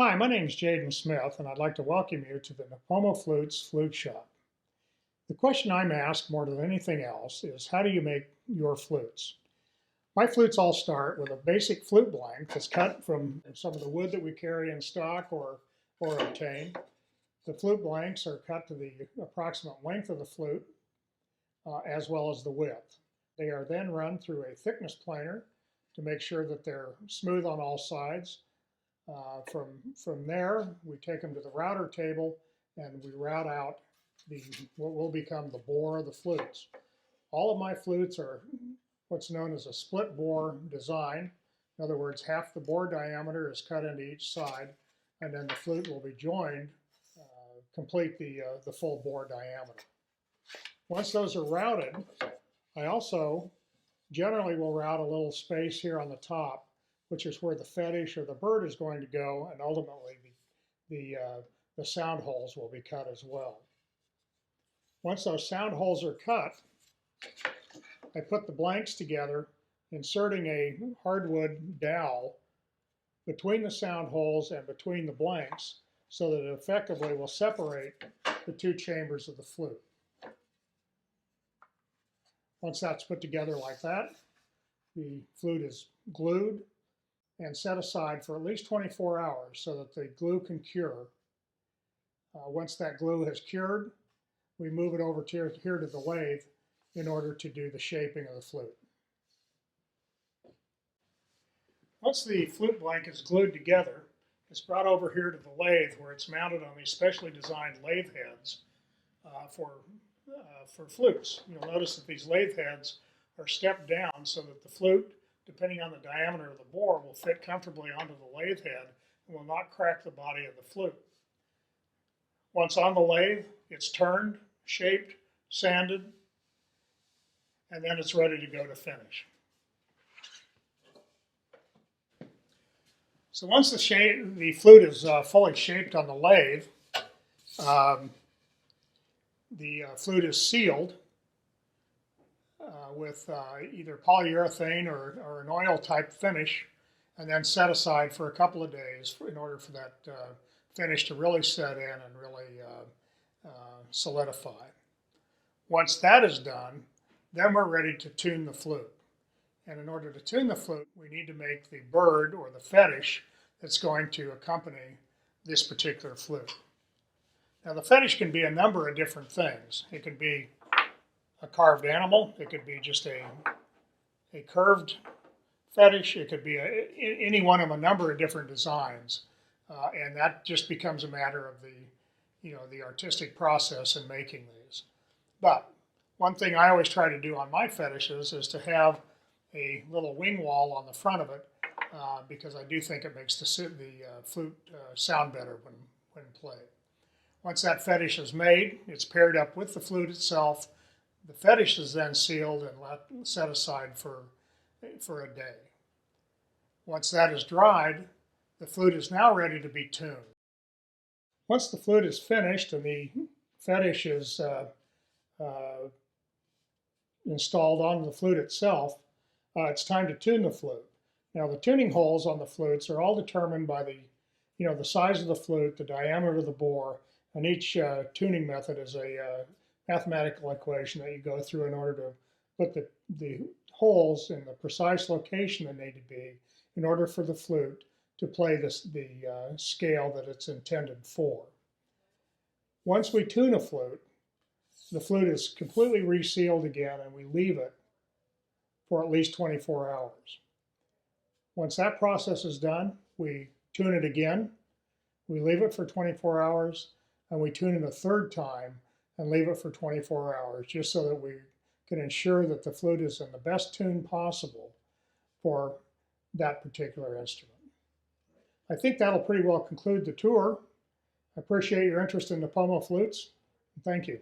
Hi, my name is Jaden Smith, and I'd like to welcome you to the Nipomo Flutes Flute Shop. The question I'm asked more than anything else is, how do you make your flutes? My flutes all start with a basic flute blank that's cut from some of the wood that we carry in stock or obtain. The flute blanks are cut to the approximate length of the flute, as well as the width. They are then run through a thickness planer to make sure that they're smooth on all sides. From there, we take them to the router table and we route out what will become the bore of the flutes. All of my flutes are what's known as a split bore design. In other words, half the bore diameter is cut into each side, and then the flute will be joined, complete the full bore diameter. Once those are routed, I also generally will route a little space here on the top, which is where the fetish or the bird is going to go, and ultimately the sound holes will be cut as well. Once those sound holes are cut, I put the blanks together, inserting a hardwood dowel between the sound holes and between the blanks so that it effectively will separate the two chambers of the flute. Once that's put together like that, the flute is glued and set aside for at least 24 hours so that the glue can cure. Once that glue has cured, we move it over here to the lathe in order to do the shaping of the flute. Once the flute blank is glued together, it's brought over here to the lathe where it's mounted on these specially designed lathe heads for flutes. You'll notice that these lathe heads are stepped down so that the flute, depending on the diameter of the bore, will fit comfortably onto the lathe head and will not crack the body of the flute. Once on the lathe, it's turned, shaped, sanded, and then it's ready to go to finish. So once the flute is fully shaped on the lathe, the flute is sealed with either polyurethane or an oil type finish, and then set aside for a couple of days in order for that finish to really set in and really solidify. Once that is done, then we're ready to tune the flute. And in order to tune the flute, we need to make the bird or the fetish that's going to accompany this particular flute. Now, the fetish can be a number of different things. It could be a carved animal. It could be just a curved fetish. It could be any one of a number of different designs. And that just becomes a matter of the artistic process in making these. But one thing I always try to do on my fetishes is to have a little wing wall on the front of it because I do think it makes the flute sound better when played. Once that fetish is made, it's paired up with the flute itself. The fetish is then sealed and set aside for a day. Once that is dried, the flute is now ready to be tuned. Once the flute is finished and the fetish is installed on the flute itself, it's time to tune the flute. Now, the tuning holes on the flutes are all determined by the size of the flute, the diameter of the bore, and each tuning method is a mathematical equation that you go through in order to put the holes in the precise location they need to be in order for the flute to play the scale that it's intended for. Once we tune a flute, the flute is completely resealed again and we leave it for at least 24 hours. Once that process is done, we tune it again, we leave it for 24 hours, and we tune it a third time and leave it for 24 hours just so that we can ensure that the flute is in the best tune possible for that particular instrument. I think that'll pretty well conclude the tour. I appreciate your interest in Nipomo Flutes. Thank you.